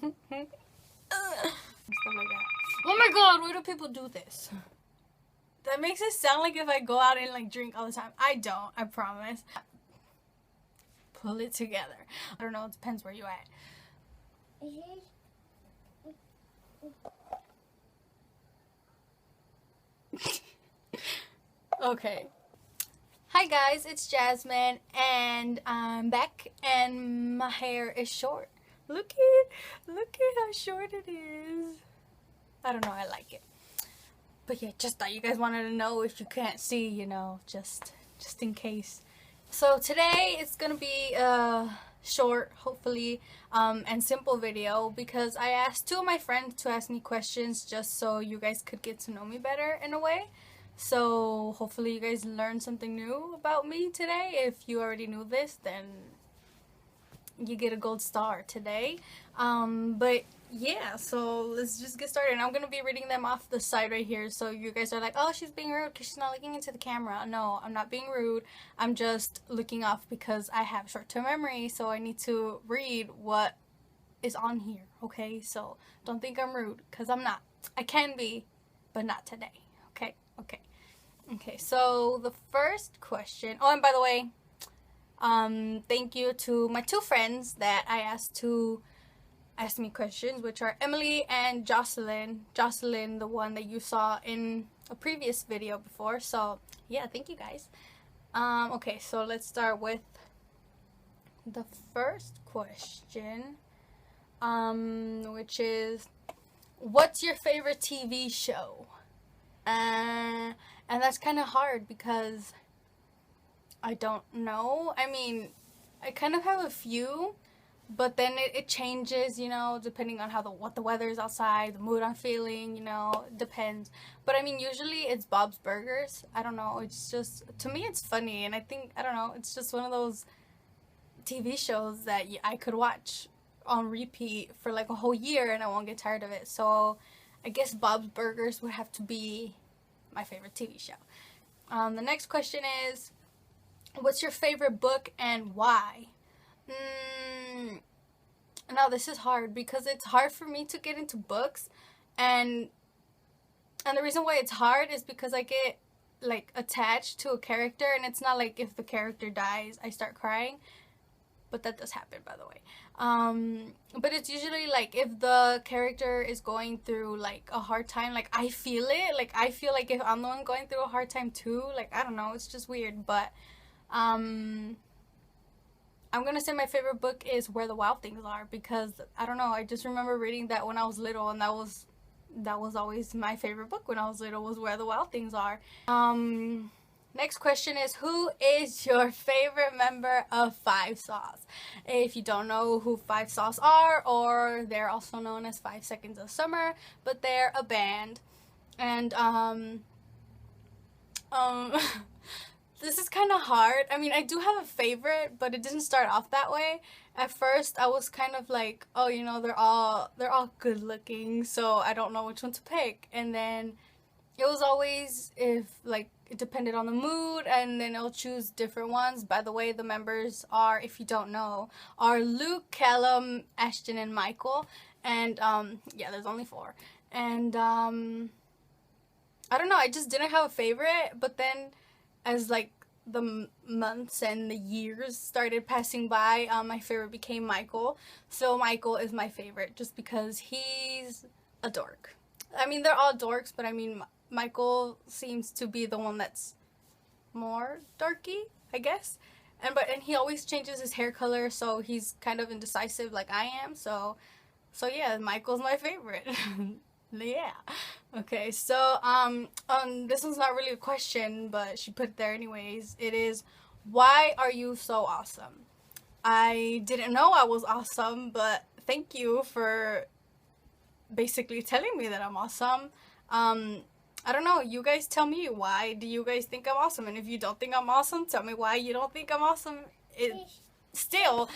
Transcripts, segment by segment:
like that. Oh my god, why do people do this? That makes it sound like if I go out and like drink all the time. I don't, I promise. Pull it together. I don't know, it depends where you at. Okay. Hi guys, it's Jasmine and I'm back and my hair is short. Look at how short it is. I don't know, I like it. But yeah, just thought you guys wanted to know if you can't see, you know, just in case. So today it's gonna be a short, hopefully, and simple video because I asked two of my friends to ask me questions just so you guys could get to know me better in a way. So hopefully you guys learned something new about me today. If you already knew this, then you get a gold star today. But yeah, so let's just get started. And I'm gonna be reading them off the side right here, so you guys are like, oh, she's being rude because she's not looking into the camera. No, I'm not being rude. I'm just looking off because I have short-term memory, so I need to read what is on here, okay? So don't think I'm rude, because I'm not. I can be, but not today, okay? Okay, so the first question, oh, and by the way, thank you to my two friends that I asked to ask me questions, which are Emily and Jocelyn. Jocelyn, the one that you saw in a previous video before. So yeah, thank you guys. Okay, so let's start with the first question, which is, what's your favorite TV show? And that's kind of hard because I don't know. I mean, I kind of have a few, but then it changes, you know, depending on what the weather is outside, the mood I'm feeling, you know, it depends. But I mean, usually it's Bob's Burgers. I don't know, it's just, to me it's funny, and I think, I don't know, it's just one of those TV shows that I could watch on repeat for like a whole year and I won't get tired of it. So I guess Bob's Burgers would have to be my favorite TV show. The next question is, what's your favorite book and why? Now this is hard because it's hard for me to get into books, and the reason why it's hard is because I get like attached to a character, and it's not like if the character dies I start crying, but that does happen, by the way. But it's usually like if the character is going through like a hard time, like I feel it, like I feel like if I'm the one going through a hard time too, like I don't know, it's just weird. But I'm gonna say my favorite book is Where the Wild Things Are, because I don't know, I just remember reading that when I was little, and that was always my favorite book when I was little, was Where the Wild Things Are. Next question is, who is your favorite member of Five Sauce? If you don't know who Five Sauce are, or they're also known as 5 Seconds of Summer, but they're a band. And this is kind of hard. I mean, I do have a favorite, but it didn't start off that way. At first, I was kind of like, oh, you know, they're all good looking, so I don't know which one to pick. And then it was always, if like, it depended on the mood, and then I'll choose different ones. By the way, the members are, if you don't know, are Luke, Callum, Ashton, and Michael. And yeah, there's only 4. And I don't know, I just didn't have a favorite. But then as like the months and the years started passing by, my favorite became Michael. So Michael is my favorite just because he's a dork. I mean, they're all dorks, but I mean, Michael seems to be the one that's more dorky, I guess. And he always changes his hair color, so he's kind of indecisive like I am. So yeah, Michael's my favorite. Yeah. Okay, so this one's not really a question, but she put it there anyways. It is, why are you so awesome? I didn't know I was awesome, but thank you for basically telling me that I'm awesome. I don't know, you guys tell me, why do you guys think I'm awesome? And if you don't think I'm awesome, tell me why you don't think I'm awesome. Still.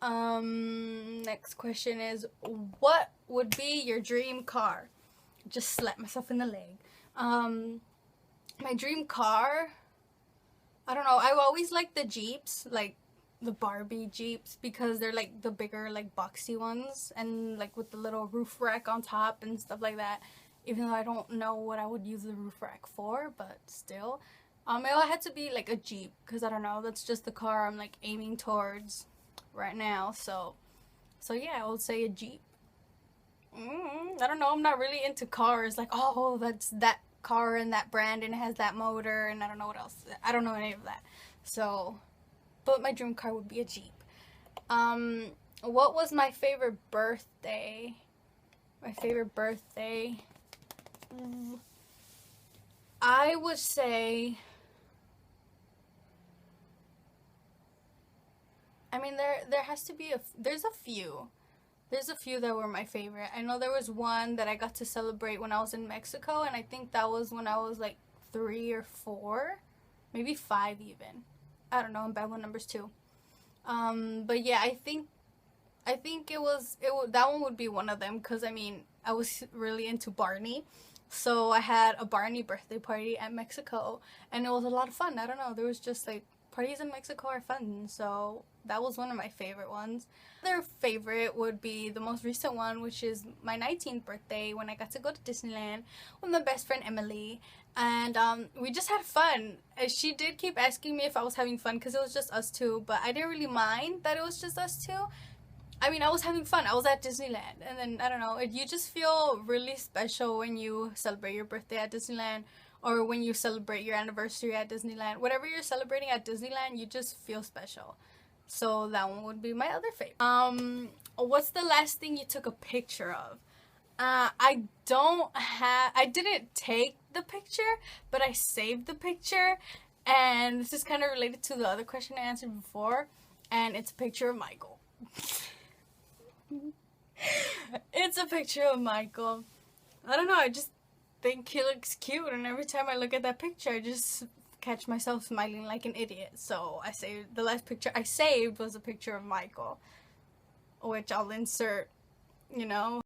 Next question is, what would be your dream car? Just slap myself in the leg. My dream car, I don't know, I always liked the Jeeps, like the Barbie Jeeps because they're like the bigger, like boxy ones, and like with the little roof rack on top and stuff like that. Even though I don't know what I would use the roof rack for, but still. It all had to be like a Jeep because I don't know, that's just the car I'm like aiming towards right now. So yeah, I would say a Jeep. I don't know, I'm not really into cars. Like, oh, that's that car and that brand and it has that motor and I don't know what else. I don't know any of that. So, but my dream car would be a Jeep. What was my favorite birthday? My favorite birthday. I would say, I mean, there has to be there's a few. There's a few that were my favorite. I know there was one that I got to celebrate when I was in Mexico, and I think that was when I was like 3 or 4, maybe 5 even. I don't know, I'm bad with numbers too. But yeah, I think that one would be one of them because I mean, I was really into Barney. So I had a Barney birthday party at Mexico and it was a lot of fun. I don't know, there was just like parties in Mexico are fun. So that was one of my favorite ones. Another favorite would be the most recent one, which is my 19th birthday when I got to go to Disneyland with my best friend Emily. And we just had fun. She did keep asking me if I was having fun because it was just us two, but I didn't really mind that it was just us two. I mean, I was having fun. I was at Disneyland. And then, I don't know, you just feel really special when you celebrate your birthday at Disneyland or when you celebrate your anniversary at Disneyland. Whatever you're celebrating at Disneyland, you just feel special. So that one would be my other favorite. What's the last thing you took a picture of? I didn't take the picture, but I saved the picture. And this is kind of related to the other question I answered before. And it's a picture of Michael. It's a picture of Michael. I don't know, I just think he looks cute, and every time I look at that picture, I just catch myself smiling like an idiot. So I saved the last picture I saved was a picture of Michael, which I'll insert, you know.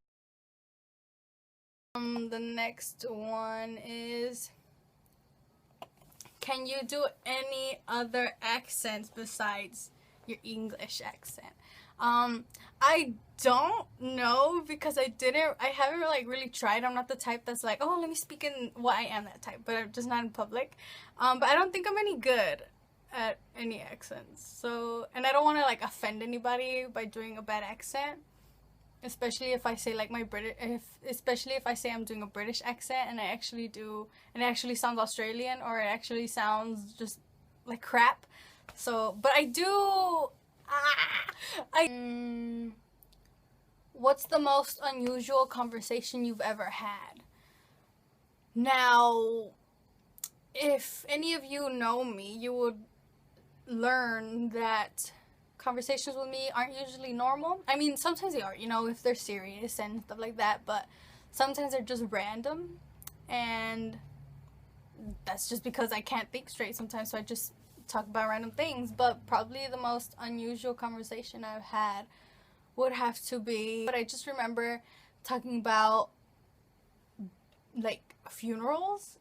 The next one is, can you do any other accents besides your English accent? I don't know because I haven't like really tried. I'm not the type that's like, oh, let me speak in, well, I am that type, but I'm just not in public. But I don't think I'm any good at any accents. So, and I don't want to like offend anybody by doing a bad accent. Especially if I say like especially if I say I'm doing a British accent and I actually do, and it actually sounds Australian or it actually sounds just like crap. So, but I do, what's the most unusual conversation you've ever had? Now, if any of you know me, you would learn that conversations with me aren't usually normal. I mean, sometimes they are, you know, if they're serious and stuff like that, but sometimes they're just random, and that's just because I can't think straight sometimes, so I just talk about random things. But probably the most unusual conversation I've had would have to be, but I just remember talking about like funerals,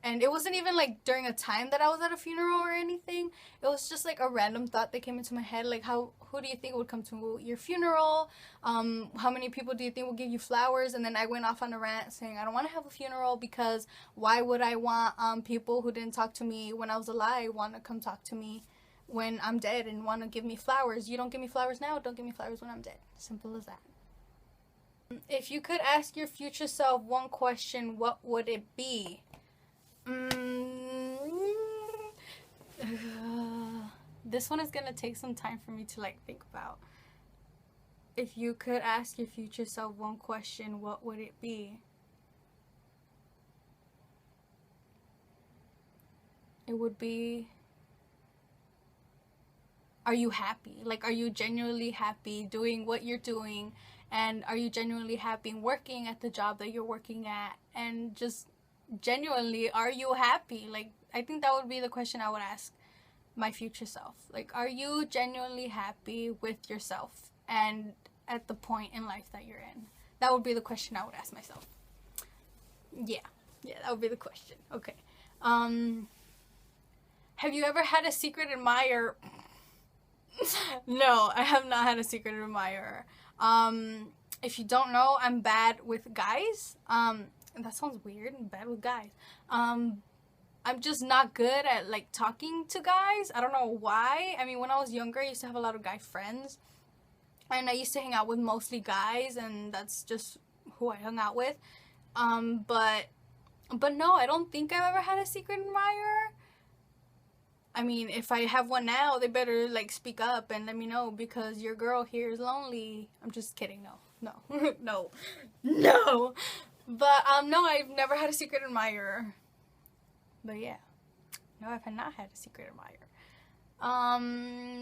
and it wasn't even like during a time that I was at a funeral or anything. It was just like a random thought that came into my head, like who do you think would come to your funeral? How many people do you think will give you flowers? And then I went off on a rant saying I don't want to have a funeral because why would I want people who didn't talk to me when I was alive want to come talk to me when I'm dead and want to give me flowers? You don't give me flowers now, don't give me flowers when I'm dead. Simple as that. If you could ask your future self one question, what would it be? This one is gonna take some time for me to like think about. If you could ask your future self one question, what would it be? It would be, are you happy? Like, are you genuinely happy doing what you're doing? And are you genuinely happy working at the job that you're working at? And just genuinely, are you happy? Like, I think that would be the question I would ask my future self. Like, are you genuinely happy with yourself and at the point in life that you're in? That would be the question I would ask myself. Yeah, that would be the question. Okay. Have you ever had a secret admirer? No, I have not had a secret admirer. If you don't know, I'm bad with guys. That sounds weird. I'm bad with guys. I'm just not good at like talking to guys. I don't know why. I mean, when I was younger, I used to have a lot of guy friends, and I used to hang out with mostly guys, and that's just who I hung out with. But no, I don't think I've ever had a secret admirer. I mean, if I have one now, they better like speak up and let me know because your girl here is lonely. I'm just kidding. No, no, no, no. But no, I've never had a secret admirer. But yeah, no, I've not had a secret admirer.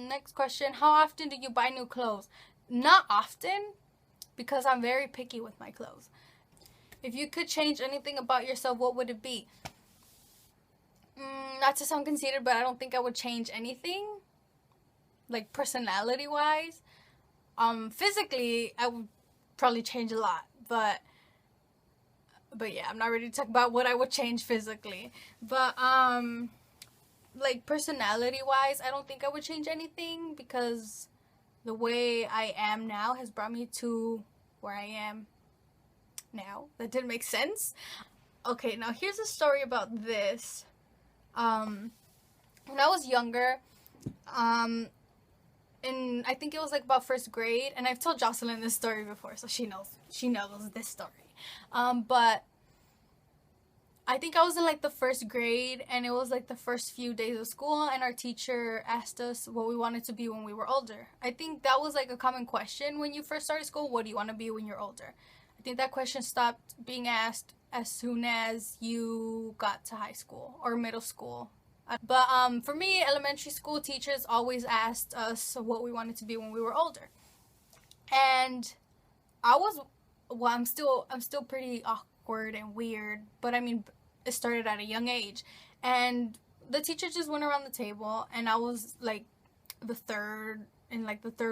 Next question: how often do you buy new clothes? Not often, because I'm very picky with my clothes. If you could change anything about yourself, what would it be? Not to sound conceited, but I don't think I would change anything, like personality wise. Physically, I would probably change a lot, but yeah, I'm not ready to talk about what I would change physically. But like personality wise, I don't think I would change anything because the way I am now has brought me to where I am now. That didn't make sense. Okay, now here's a story about this. When I was younger, and I think it was like about first grade, and I've told Jocelyn this story before, so she knows this story. But I think I was in like the first grade, and it was like the first few days of school, and our teacher asked us what we wanted to be when we were older. I think that was like a common question when you first started school. What do you want to be when you're older? I think that question stopped being asked as soon as you got to high school or middle school. But for me, elementary school teachers always asked us what we wanted to be when we were older. And I'm still pretty awkward and weird, but I mean, it started at a young age. And the teacher just went around the table, and I was like the third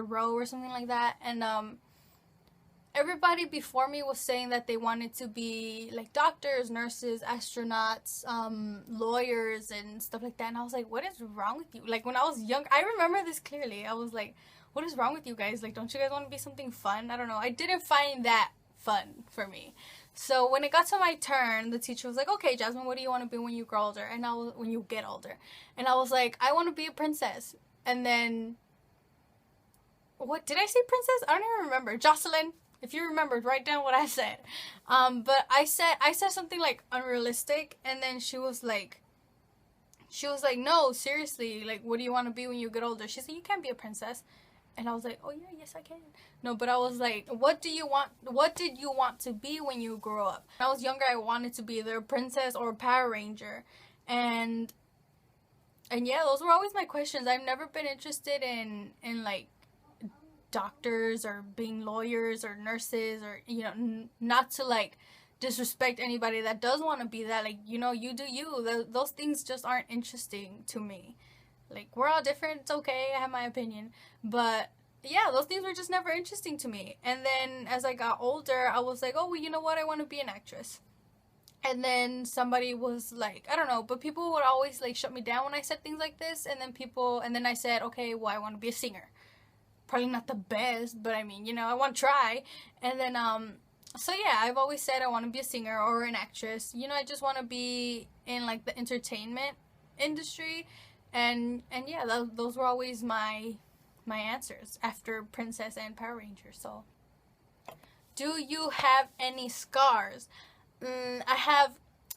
row or something like that. And everybody before me was saying that they wanted to be like doctors, nurses, astronauts, lawyers, and stuff like that. And I was like, what is wrong with you? Like, when I was young, I remember this clearly. I was like, what is wrong with you guys? Like, don't you guys want to be something fun? I don't know. I didn't find that fun for me. So when it got to my turn, the teacher was like, okay, Jasmine, what do you want to be when you grow older? And when you get older. And I was like, I want to be a princess. And then, what did I say, princess? I don't even remember. Jocelyn, if you remembered, write down what I said. But I said something like unrealistic, and then she was like, no, seriously, like, what do you want to be when you get older? She said, you can't be a princess. And I was like, oh yeah, yes I can. No, but I was like, what did you want to be when you grow up? When I was younger, I wanted to be either a princess or a Power Ranger. And yeah, those were always my questions. I've never been interested in like doctors or being lawyers or nurses, or not to like disrespect anybody that does want to be that. Like, you do you. Those things just aren't interesting to me. Like, we're all different. It's okay. I have my opinion. But yeah, those things were just never interesting to me. And then as I got older, I was like, oh, well, you know what? I want to be an actress. And then somebody was like, I don't know, but people would always like shut me down when I said things like this. And then I said, okay, well, I want to be a singer. Probably not the best, but I mean, I want to try. And then, so yeah, I've always said I want to be a singer or an actress. I just want to be in like the entertainment industry. And yeah, those were always my answers after Princess and Power Ranger. So, do you have any scars? I have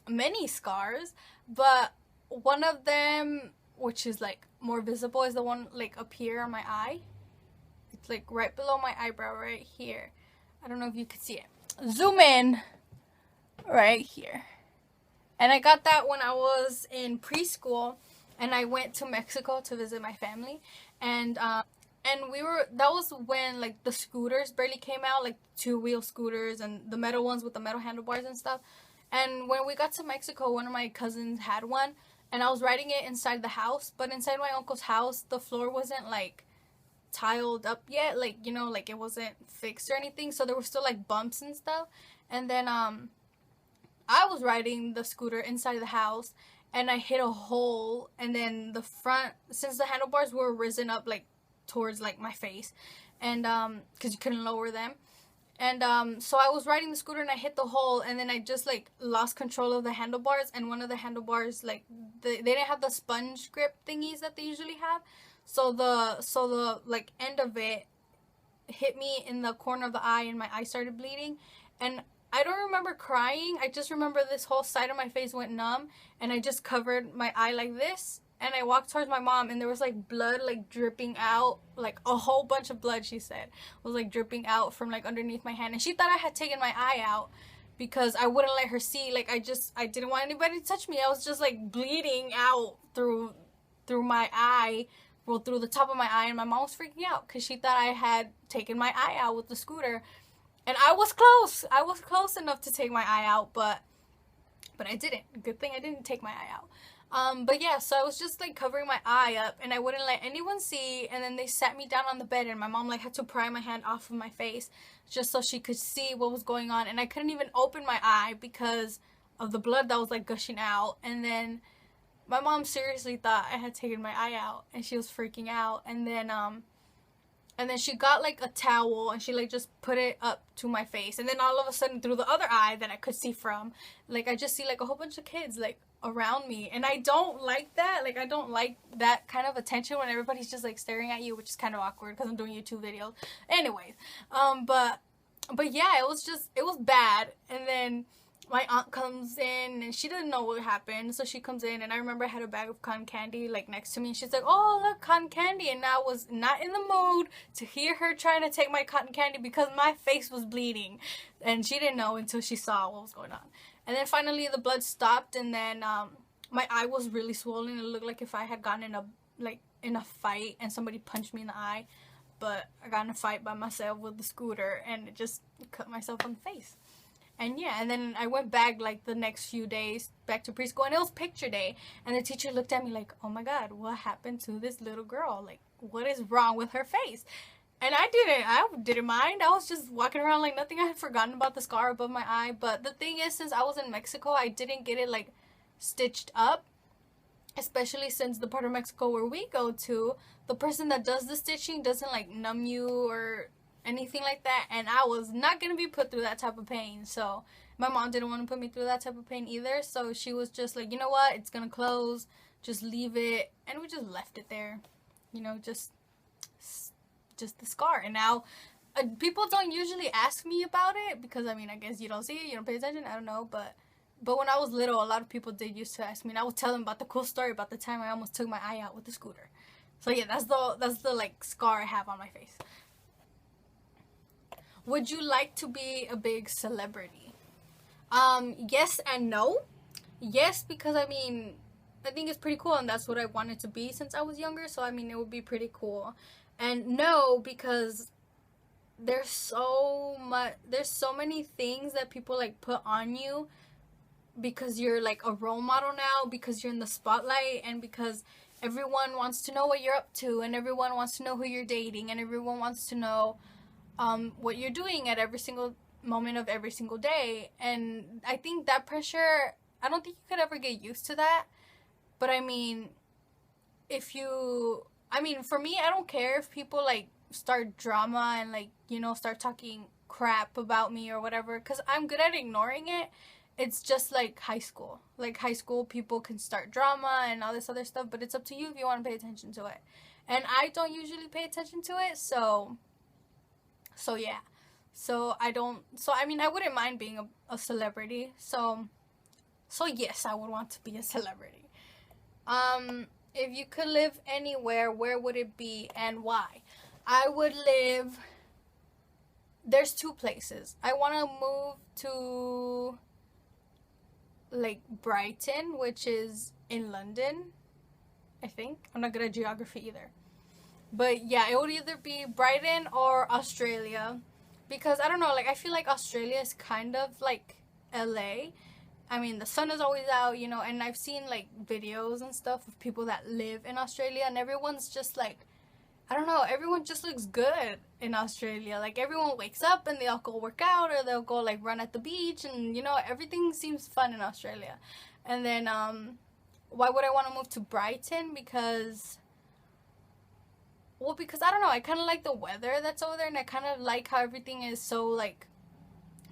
many scars, but one of them, which is like more visible, is the one like up here on my eye. It's like right below my eyebrow right here. I don't know if you could see it. Zoom in right here. And I got that when I was in preschool, and I went to Mexico to visit my family. And that was when like the scooters barely came out, like 2-wheel scooters and the metal ones with the metal handlebars and stuff. And when we got to Mexico, one of my cousins had one, and I was riding it inside the house. But inside my uncle's house, the floor wasn't like tiled up yet, like like it wasn't fixed or anything, so there were still like bumps and stuff. And then I was riding the scooter inside the house, and I hit a hole, and then the front, since the handlebars were risen up like towards like my face, and because you couldn't lower them. And so I was riding the scooter and I hit the hole, and then I just like lost control of the handlebars, and one of the handlebars, like they didn't have the sponge grip thingies that they usually have, so the like end of it hit me in the corner of the eye, and my eye started bleeding. And I don't remember crying. I just remember this whole side of my face went numb, and I just covered my eye like this, and I walked towards my mom, and there was like blood like dripping out, like a whole bunch of blood, she said, was like dripping out from like underneath my hand. And she thought I had taken my eye out because I wouldn't let her see. Like I didn't want anybody to touch me. I was just like bleeding out through my eye, well, through the top of my eye, and my mom was freaking out because she thought I had taken my eye out with the scooter. And I was close. I was close enough to take my eye out, but I didn't. Good thing I didn't take my eye out. But yeah, so I was just like covering my eye up, and I wouldn't let anyone see. And then they sat me down on the bed, and my mom like had to pry my hand off of my face just so she could see what was going on. And I couldn't even open my eye because of the blood that was like gushing out. And then my mom seriously thought I had taken my eye out, and she was freaking out. And then she got like a towel, and she like just put it up to my face. And then all of a sudden, through the other eye that I could see from, like I just see like a whole bunch of kids like around me. And I don't like that. Like I don't like that kind of attention when everybody's just like staring at you, which is kind of awkward because I'm doing YouTube videos. Anyways, but yeah, it was bad. And then my aunt comes in, and she doesn't know what happened, so she comes in, and I remember I had a bag of cotton candy like next to me, and she's like, oh look, cotton candy. And I was not in the mood to hear her trying to take my cotton candy because my face was bleeding, and she didn't know until she saw what was going on. And then finally the blood stopped, and then my eye was really swollen. It looked like if I had gotten in a fight and somebody punched me in the eye, but I got in a fight by myself with the scooter, and it just cut myself on the face. And yeah, and then I went back like the next few days back to preschool, and it was picture day, and the teacher looked at me like, oh my god, what happened to this little girl? Like, what is wrong with her face? And I didn't mind. I was just walking around like nothing. I had forgotten about the scar above my eye. But the thing is, since I was in Mexico, I didn't get it like stitched up, especially since the part of Mexico where we go to, the person that does the stitching doesn't like numb you or anything like that, and I was not gonna be put through that type of pain. So my mom didn't want to put me through that type of pain either, so she was just like, you know what, it's gonna close, just leave it. And we just left it there, you know, just the scar. And now people don't usually ask me about it because I mean, I guess you don't see it, you don't pay attention, I don't know, but when I was little, a lot of people did used to ask me, and I would tell them about the cool story about the time I almost took my eye out with the scooter. So yeah, that's the like scar I have on my face. Would you like to be a big celebrity? Yes and no. Yes, because I mean, I think it's pretty cool, and that's what I wanted to be since I was younger, so I mean, it would be pretty cool. And no, because there's so many things that people like put on you because you're like a role model now, because you're in the spotlight, and because everyone wants to know what you're up to, and everyone wants to know who you're dating, and everyone wants to know what you're doing at every single moment of every single day. And I think that pressure, I don't think you could ever get used to that. But I mean, for me, I don't care if people like start drama and like, you know, start talking crap about me or whatever, because I'm good at ignoring it. It's just like high school. Like high school, people can start drama and all this other stuff, but it's up to you if you want to pay attention to it. And I don't usually pay attention to it, so yeah. I mean, I wouldn't mind being a celebrity. So yes, I would want to be a celebrity. If you could live anywhere, where would it be and why? I would live, there's two places. I want to move to like Brighton, which is in London, I think. I'm not good at geography either. But yeah, it would either be Brighton or Australia, because I don't know, like I feel like Australia is kind of like LA. I mean, the sun is always out, you know, and I've seen like videos and stuff of people that live in Australia, and everyone's just like, I don't know, everyone just looks good in Australia. Like everyone wakes up and they all go work out, or they'll go like run at the beach, and you know, everything seems fun in Australia. And then why would I want to move to Brighton? Because Well, because I don't know, I kind of like the weather that's over there, and I kind of like how everything is so like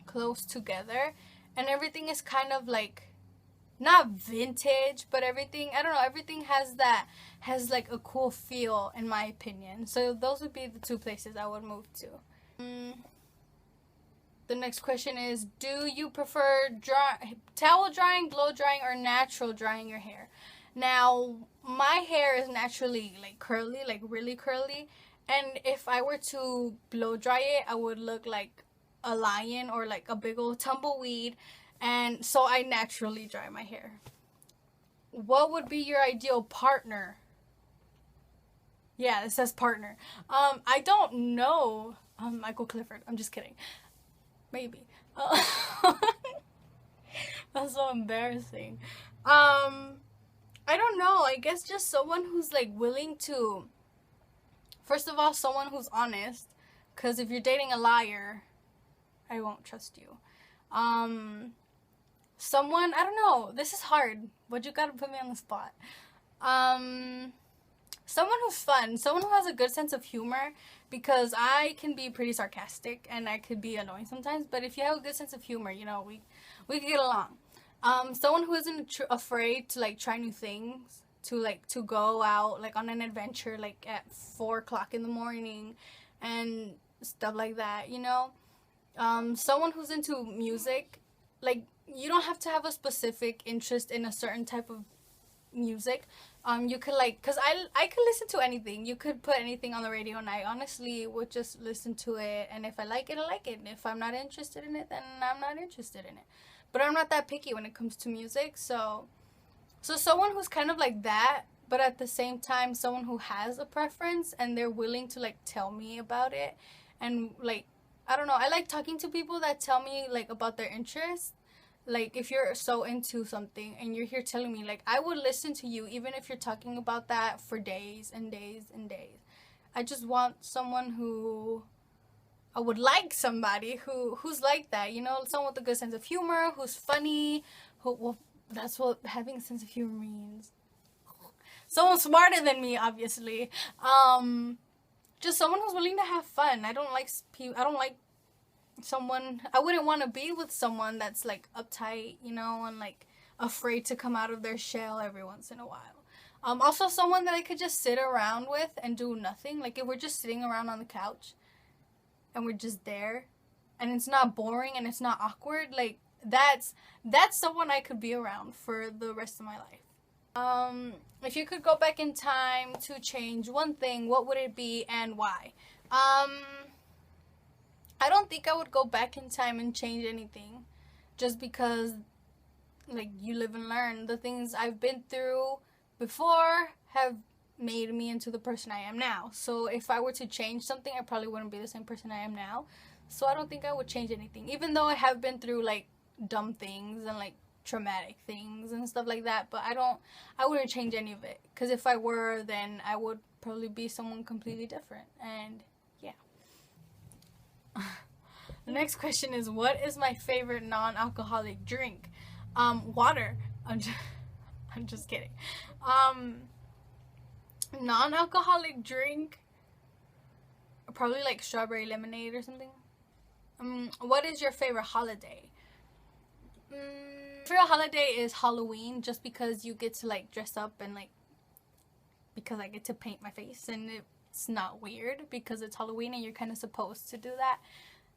close together, and everything is kind of like not vintage, but everything, I don't know, everything has like a cool feel in my opinion. So those would be the two places I would move to. The next question is, do you prefer towel drying, blow drying, or natural drying your hair? Now, my hair is naturally like curly, like really curly, and if I were to blow dry it, I would look like a lion or like a big old tumbleweed, and so I naturally dry my hair. What would be your ideal partner? Yeah, it says partner. I don't know. Michael Clifford. I'm just kidding. Maybe. That's so embarrassing. I don't know. I guess just someone who's like willing to. First of all, someone who's honest. Because if you're dating a liar, I won't trust you. Someone, I don't know. This is hard, but you gotta put me on the spot. Someone who's fun. Someone who has a good sense of humor. Because I can be pretty sarcastic and I could be annoying sometimes. But if you have a good sense of humor, you know, we can get along. Someone who isn't afraid to like try new things, to go out like on an adventure like at 4 o'clock in the morning and stuff like that, you know. Someone who's into music, like you don't have to have a specific interest in a certain type of music. You could like, cause I could listen to anything. You could put anything on the radio, and I honestly would just listen to it. And if I like it, I like it. And if I'm not interested in it, then I'm not interested in it. But I'm not that picky when it comes to music. So someone who's kind of like that, but at the same time, someone who has a preference and they're willing to like tell me about it, and like I don't know. I like talking to people that tell me like about their interests. Like, if you're so into something and you're here telling me, like, I would listen to you even if you're talking about that for days and days and days. I just want someone who... I would like somebody who's like that, you know? Someone with a good sense of humor, who's funny, well, that's what having a sense of humor means. Someone smarter than me, obviously. Just someone who's willing to have fun. I don't like someone, I wouldn't want to be with someone that's like uptight, you know, and like afraid to come out of their shell every once in a while. Also someone that I could just sit around with and do nothing. Like if we're just sitting around on the couch and we're just there and it's not boring and it's not awkward, like that's someone I could be around for the rest of my life. If you could go back in time to change one thing, what would it be and why? I don't think I would go back in time and change anything, just because, like, you live and learn. The things I've been through before have made me into the person I am now. So if I were to change something, I probably wouldn't be the same person I am now. So I don't think I would change anything, even though I have been through, like, dumb things and, like, traumatic things and stuff like that. But I wouldn't change any of it, because if I were, then I would probably be someone completely different. And yeah. The next question is, what is my favorite non-alcoholic drink? Water. I'm just kidding. Non-alcoholic drink, probably like strawberry lemonade or something. What is your favorite holiday? Favorite holiday is Halloween, just because you get to like dress up and like, because I get to paint my face and it's not weird because it's Halloween and you're kind of supposed to do that.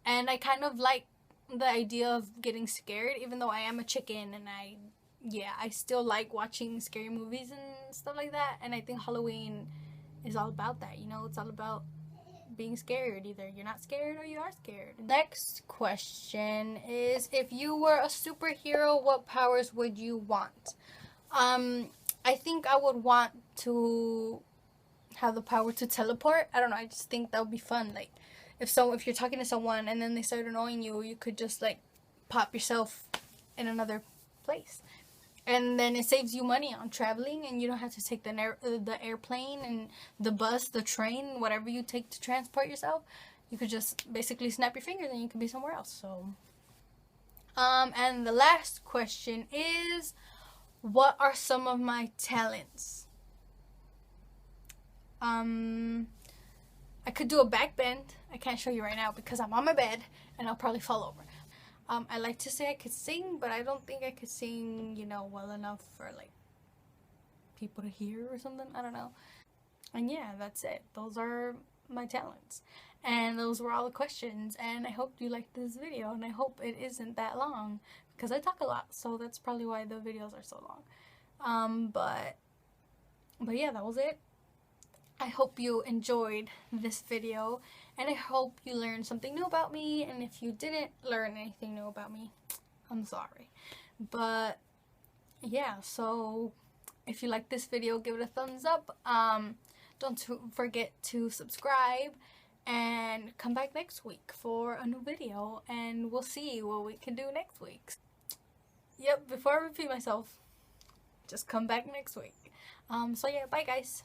And I kind of like the idea of getting scared, even though I am a chicken and I still like watching scary movies and stuff like that. And I think Halloween is all about that, you know? It's all about being scared. Either you're not scared or you are scared. Next question is, if you were a superhero, what powers would you want? I think I would want to have the power to teleport. I don't know, I just think that would be fun. Like, if you're talking to someone and then they start annoying you, you could just like pop yourself in another place, and then it saves you money on traveling, and you don't have to take the airplane and the bus, the train, whatever you take to transport yourself. You could just basically snap your fingers and you could be somewhere else. So and the last question is, what are some of my talents? I could do a back bend. I can't show you right now because I'm on my bed and I'll probably fall over. I like to say I could sing, but I don't think I could sing, you know, well enough for like people to hear or something. I don't know. And yeah, that's it. Those are my talents. And those were all the questions. And I hope you liked this video. And I hope it isn't that long because I talk a lot. So that's probably why the videos are so long. But yeah, that was it. I hope you enjoyed this video. And I hope you learned something new about me. And if you didn't learn anything new about me, I'm sorry. But yeah, so if you like this video, give it a thumbs up. Don't forget to subscribe and come back next week for a new video, and we'll see what we can do next week. Yep, before I repeat myself, just come back next week. So yeah, bye guys.